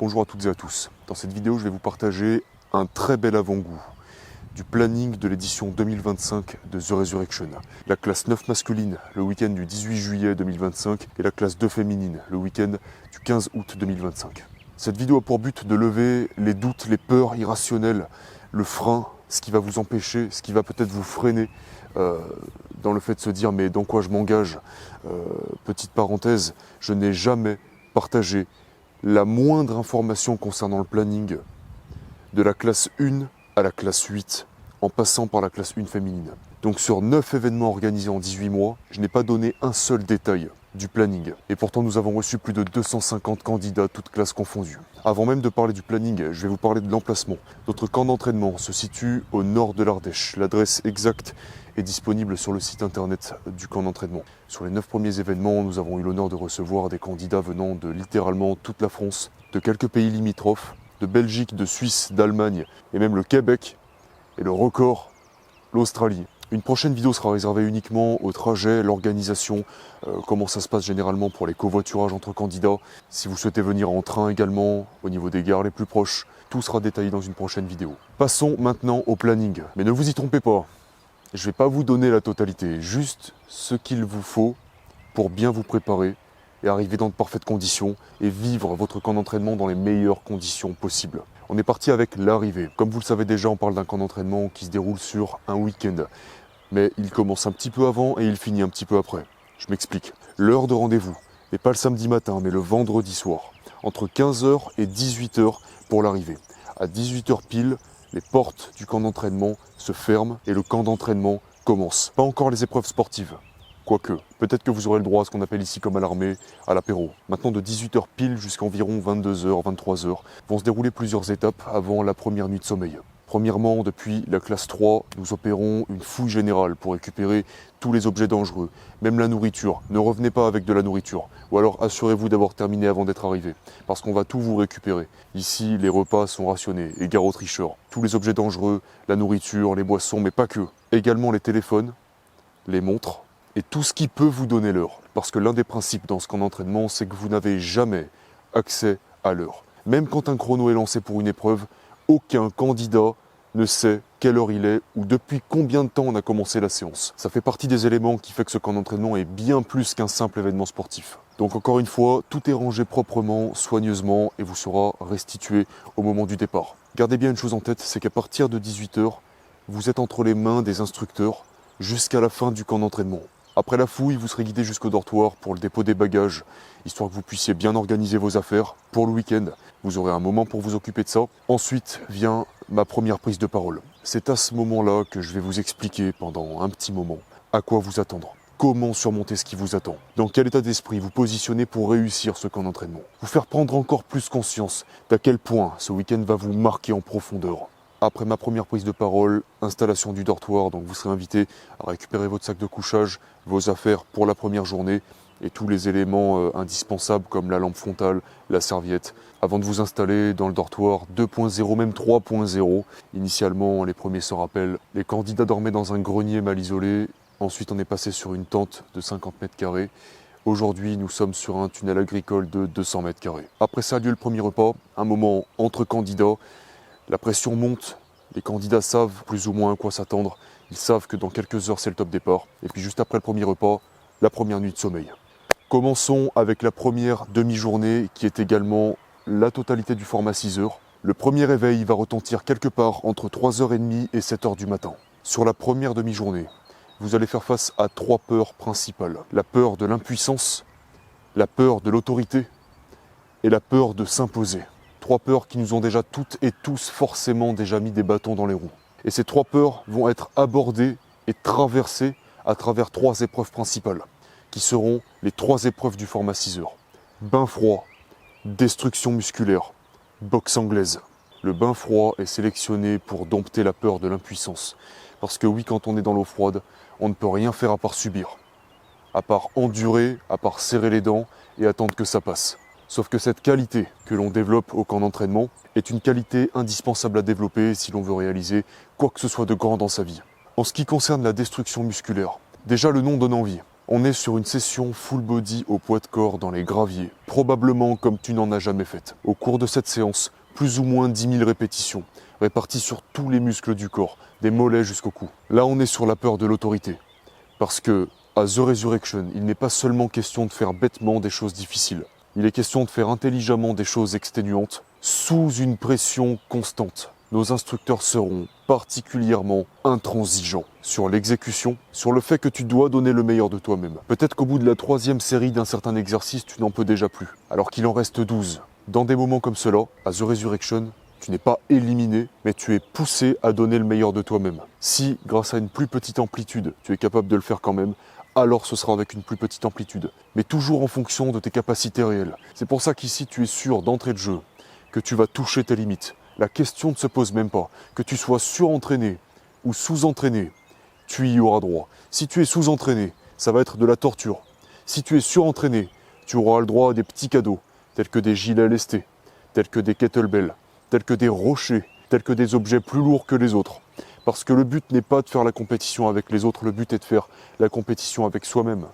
Bonjour à toutes et à tous. Dans cette vidéo, je vais vous partager un très bel avant-goût du planning de l'édition 2025 de The Resurrection. La classe 9 masculine le week-end du 18 juillet 2025 et la classe 2 féminine le week-end du 15 août 2025. Cette vidéo a pour but de lever les doutes, les peurs irrationnelles, le frein, ce qui va vous empêcher, ce qui va peut-être vous freiner dans le fait de se dire mais dans quoi je m'engage. Petite parenthèse, je n'ai jamais partagé la moindre information concernant le planning de la classe 1 à la classe 8, en passant par la classe 1 féminine. Donc sur 9 événements organisés en 18 mois, je n'ai pas donné un seul détail du planning. Et pourtant nous avons reçu plus de 250 candidats, toutes classes confondues. Avant même de parler du planning, je vais vous parler de l'emplacement. Notre camp d'entraînement se situe au nord de l'Ardèche. L'adresse exacte est disponible sur le site internet du camp d'entraînement. Sur les 9 premiers événements, nous avons eu l'honneur de recevoir des candidats venant de littéralement toute la France, de quelques pays limitrophes, de Belgique, de Suisse, d'Allemagne et même le Québec et le record, l'Australie. Une prochaine vidéo sera réservée uniquement au trajet, l'organisation, comment ça se passe généralement pour les covoiturages entre candidats. Si vous souhaitez venir en train également, au niveau des gares les plus proches, tout sera détaillé dans une prochaine vidéo. Passons maintenant au planning. Mais ne vous y trompez pas, je ne vais pas vous donner la totalité, juste ce qu'il vous faut pour bien vous préparer et arriver dans de parfaites conditions et vivre votre camp d'entraînement dans les meilleures conditions possibles. On est parti avec l'arrivée. Comme vous le savez déjà, on parle d'un camp d'entraînement qui se déroule sur un week-end. Mais il commence un petit peu avant et il finit un petit peu après. Je m'explique. L'heure de rendez-vous n'est pas le samedi matin, mais le vendredi soir. Entre 15h et 18h pour l'arrivée. À 18h pile, les portes du camp d'entraînement se ferment et le camp d'entraînement commence. Pas encore les épreuves sportives. Quoique, peut-être que vous aurez le droit à ce qu'on appelle ici comme à l'armée, à l'apéro. Maintenant de 18h pile jusqu'à environ 22h, 23h, vont se dérouler plusieurs étapes avant la première nuit de sommeil. Premièrement, depuis la classe 3, nous opérons une fouille générale pour récupérer tous les objets dangereux, même la nourriture. Ne revenez pas avec de la nourriture, ou alors assurez-vous d'avoir terminé avant d'être arrivé, parce qu'on va tout vous récupérer. Ici, les repas sont rationnés, et gare aux tricheurs. Tous les objets dangereux, la nourriture, les boissons, mais pas que. Également les téléphones, les montres, et tout ce qui peut vous donner l'heure. Parce que l'un des principes dans ce camp d'entraînement, c'est que vous n'avez jamais accès à l'heure. Même quand un chrono est lancé pour une épreuve, aucun candidat ne sait quelle heure il est ou depuis combien de temps on a commencé la séance. Ça fait partie des éléments qui fait que ce camp d'entraînement est bien plus qu'un simple événement sportif. Donc encore une fois, tout est rangé proprement, soigneusement et vous sera restitué au moment du départ. Gardez bien une chose en tête, c'est qu'à partir de 18h, vous êtes entre les mains des instructeurs jusqu'à la fin du camp d'entraînement. Après la fouille, vous serez guidé jusqu'au dortoir pour le dépôt des bagages, histoire que vous puissiez bien organiser vos affaires pour le week-end. Vous aurez un moment pour vous occuper de ça. Ensuite vient ma première prise de parole. C'est à ce moment-là que je vais vous expliquer pendant un petit moment à quoi vous attendre. Comment surmonter ce qui vous attend. Dans quel état d'esprit vous positionner pour réussir ce camp d'entraînement. Vous faire prendre encore plus conscience d'à quel point ce week-end va vous marquer en profondeur. Après ma première prise de parole, installation du dortoir, donc vous serez invité à récupérer votre sac de couchage, vos affaires pour la première journée et tous les éléments indispensables comme la lampe frontale, la serviette, avant de vous installer dans le dortoir 2.0, même 3.0. Initialement, les premiers s'en rappellent, les candidats dormaient dans un grenier mal isolé, ensuite on est passé sur une tente de 50 mètres carrés. Aujourd'hui, nous sommes sur un tunnel agricole de 200 mètres carrés. Après ça a lieu le premier repas, un moment entre candidats. La pression monte, les candidats savent plus ou moins à quoi s'attendre. Ils savent que dans quelques heures, c'est le top départ. Et puis juste après le premier repas, la première nuit de sommeil. Commençons avec la première demi-journée qui est également la totalité du format 6 heures. Le premier réveil va retentir quelque part entre 3h30 et 7h du matin. Sur la première demi-journée, vous allez faire face à 3 peurs principales. La peur de l'impuissance, la peur de l'autorité et la peur de s'imposer. 3 peurs qui nous ont déjà toutes et tous forcément déjà mis des bâtons dans les roues. Et ces 3 peurs vont être abordées et traversées à travers 3 épreuves principales, qui seront les 3 épreuves du format 6 heures. Bain froid, destruction musculaire, boxe anglaise. Le bain froid est sélectionné pour dompter la peur de l'impuissance. Parce que oui, quand on est dans l'eau froide, on ne peut rien faire à part subir. À part endurer, à part serrer les dents et attendre que ça passe. Sauf que cette qualité que l'on développe au camp d'entraînement est une qualité indispensable à développer si l'on veut réaliser quoi que ce soit de grand dans sa vie. En ce qui concerne la destruction musculaire, déjà le nom donne envie. On est sur une session full body au poids de corps dans les graviers, probablement comme tu n'en as jamais fait. Au cours de cette séance, plus ou moins 10 000 répétitions, réparties sur tous les muscles du corps, des mollets jusqu'au cou. Là, on est sur la peur de l'autorité. Parce que, à The Resurrection, il n'est pas seulement question de faire bêtement des choses difficiles. Il est question de faire intelligemment des choses exténuantes, sous une pression constante. Nos instructeurs seront particulièrement intransigeants sur l'exécution, sur le fait que tu dois donner le meilleur de toi-même. Peut-être qu'au bout de la 3e série d'un certain exercice, tu n'en peux déjà plus, alors qu'il en reste 12. Dans des moments comme cela, à The Resurrection, tu n'es pas éliminé, mais tu es poussé à donner le meilleur de toi-même. Si, grâce à une plus petite amplitude, tu es capable de le faire quand même, alors ce sera avec une plus petite amplitude, mais toujours en fonction de tes capacités réelles. C'est pour ça qu'ici, tu es sûr d'entrée de jeu que tu vas toucher tes limites. La question ne se pose même pas. Que tu sois surentraîné ou sous-entraîné, tu y auras droit. Si tu es sous-entraîné, ça va être de la torture. Si tu es surentraîné, tu auras le droit à des petits cadeaux, tels que des gilets lestés, tels que des kettlebells, tels que des rochers, tels que des objets plus lourds que les autres. Parce que le but n'est pas de faire la compétition avec les autres, le but est de faire la compétition avec soi-même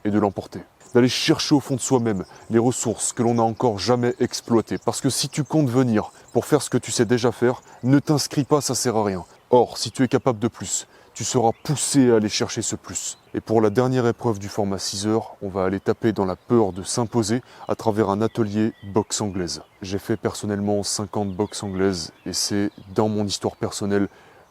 et de l'emporter. D'aller chercher au fond de soi-même les ressources que l'on n'a encore jamais exploitées. Parce que si tu comptes venir pour faire ce que tu sais déjà faire, ne t'inscris pas, ça sert à rien. Or, si tu es capable de plus, tu seras poussé à aller chercher ce plus. Et pour la dernière épreuve du format 6 heures, on va aller taper dans la peur de s'imposer à travers un atelier boxe anglaise. J'ai fait personnellement 50 boxe anglaises et c'est dans mon histoire personnelle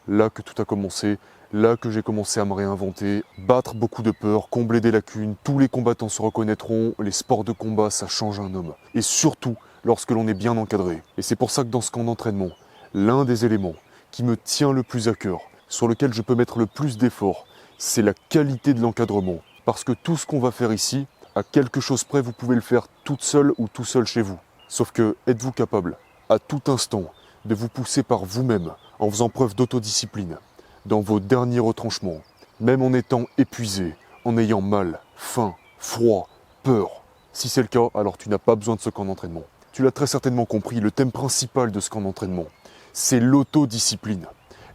là que tout a commencé. Là que j'ai commencé à me réinventer, battre beaucoup de peurs, combler des lacunes, tous les combattants se reconnaîtront, les sports de combat ça change un homme. Et surtout lorsque l'on est bien encadré. Et c'est pour ça que dans ce camp d'entraînement, l'un des éléments qui me tient le plus à cœur, sur lequel je peux mettre le plus d'efforts, c'est la qualité de l'encadrement. Parce que tout ce qu'on va faire ici, à quelque chose près, vous pouvez le faire toute seule ou tout seul chez vous. Sauf que êtes-vous capable, à tout instant, de vous pousser par vous-même, en faisant preuve d'autodiscipline dans vos derniers retranchements, même en étant épuisé, en ayant mal, faim, froid, peur. Si c'est le cas, alors tu n'as pas besoin de ce camp d'entraînement. Tu l'as très certainement compris, le thème principal de ce camp d'entraînement, c'est l'autodiscipline.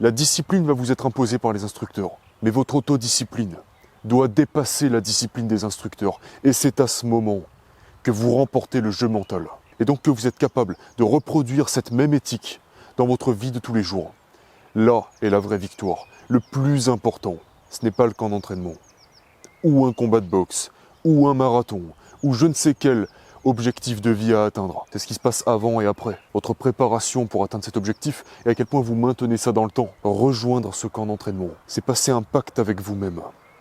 La discipline va vous être imposée par les instructeurs, mais votre autodiscipline doit dépasser la discipline des instructeurs. Et c'est à ce moment que vous remportez le jeu mental. Et donc que vous êtes capable de reproduire cette même éthique dans votre vie de tous les jours. Là est la vraie victoire. Le plus important, ce n'est pas le camp d'entraînement, ou un combat de boxe, ou un marathon, ou je ne sais quel objectif de vie à atteindre. C'est ce qui se passe avant et après. Votre préparation pour atteindre cet objectif et à quel point vous maintenez ça dans le temps. Rejoindre ce camp d'entraînement, c'est passer un pacte avec vous-même.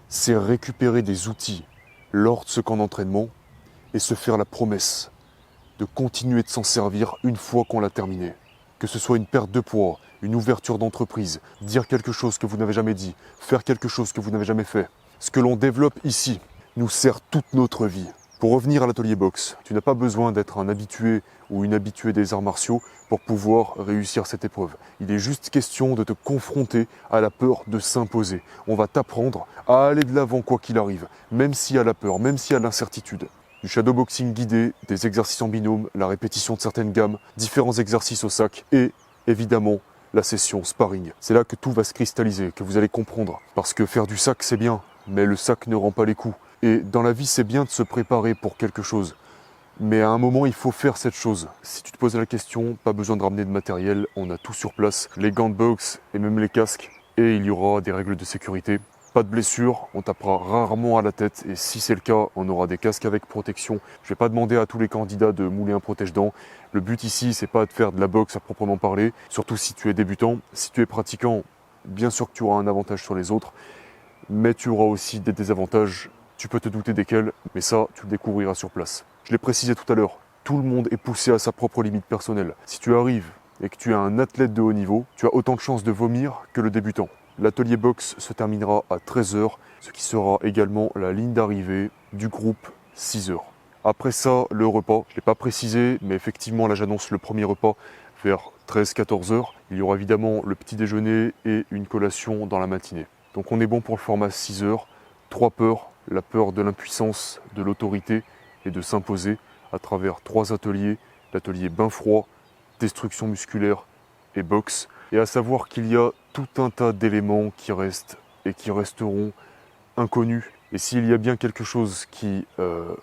C'est récupérer des outils lors de ce camp d'entraînement et se faire la promesse de continuer de s'en servir une fois qu'on l'a terminé. Que ce soit une perte de poids, une ouverture d'entreprise, dire quelque chose que vous n'avez jamais dit, faire quelque chose que vous n'avez jamais fait. Ce que l'on développe ici nous sert toute notre vie. Pour revenir à l'atelier boxe, tu n'as pas besoin d'être un habitué ou une habituée des arts martiaux pour pouvoir réussir cette épreuve. Il est juste question de te confronter à la peur de s'imposer. On va t'apprendre à aller de l'avant quoi qu'il arrive, même s'il y a la peur, même s'il y a l'incertitude. Du shadowboxing guidé, des exercices en binôme, la répétition de certaines gammes, différents exercices au sac et, évidemment, la session sparring. C'est là que tout va se cristalliser, que vous allez comprendre. Parce que faire du sac, c'est bien, mais le sac ne rend pas les coups. Et dans la vie, c'est bien de se préparer pour quelque chose. Mais à un moment, il faut faire cette chose. Si tu te poses la question, pas besoin de ramener de matériel, on a tout sur place, les gants de boxe et même les casques. Et il y aura des règles de sécurité. Pas de blessure, on tapera rarement à la tête et si c'est le cas, on aura des casques avec protection. Je ne vais pas demander à tous les candidats de mouler un protège-dents. Le but ici, c'est pas de faire de la boxe à proprement parler, surtout si tu es débutant. Si tu es pratiquant, bien sûr que tu auras un avantage sur les autres, mais tu auras aussi des désavantages. Tu peux te douter desquels, mais ça, tu le découvriras sur place. Je l'ai précisé tout à l'heure, tout le monde est poussé à sa propre limite personnelle. Si tu arrives et que tu es un athlète de haut niveau, tu as autant de chances de vomir que le débutant. L'atelier boxe se terminera à 13 h, ce qui sera également la ligne d'arrivée du groupe 6 h. Après ça, le repas, je ne l'ai pas précisé, mais effectivement là j'annonce le premier repas vers 13-14 h. Il y aura évidemment le petit déjeuner et une collation dans la matinée. Donc on est bon pour le format 6 h. 3 peurs, la peur de l'impuissance, de l'autorité et de s'imposer à travers 3 ateliers, l'atelier bain froid, destruction musculaire et boxe. Et à savoir qu'il y a tout un tas d'éléments qui restent et qui resteront inconnus Et s'il y a bien quelque chose qui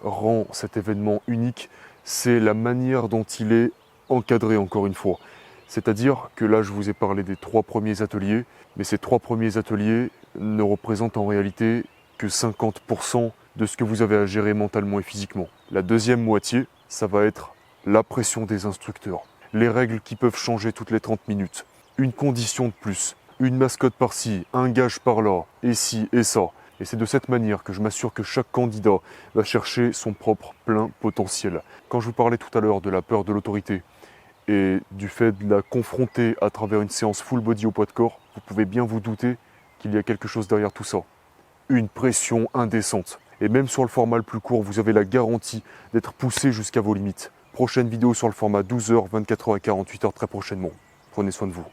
rend cet événement unique, c'est la manière dont il est encadré encore une fois. C'est-à-dire que là, je vous ai parlé des 3 premiers ateliers, mais ces 3 premiers ateliers ne représentent en réalité que 50% de ce que vous avez à gérer mentalement et physiquement. La deuxième moitié, ça va être la pression des instructeurs, les règles qui peuvent changer toutes les 30 minutes, une condition de plus, une mascotte par-ci, un gage par-là, et ci et ça. Et c'est de cette manière que je m'assure que chaque candidat va chercher son propre plein potentiel. Quand je vous parlais tout à l'heure de la peur de l'autorité et du fait de la confronter à travers une séance full body au poids de corps, vous pouvez bien vous douter qu'il y a quelque chose derrière tout ça. Une pression indécente. Et même sur le format le plus court, vous avez la garantie d'être poussé jusqu'à vos limites. Prochaine vidéo sur le format 12h, 24h et 48h très prochainement. Prenez soin de vous.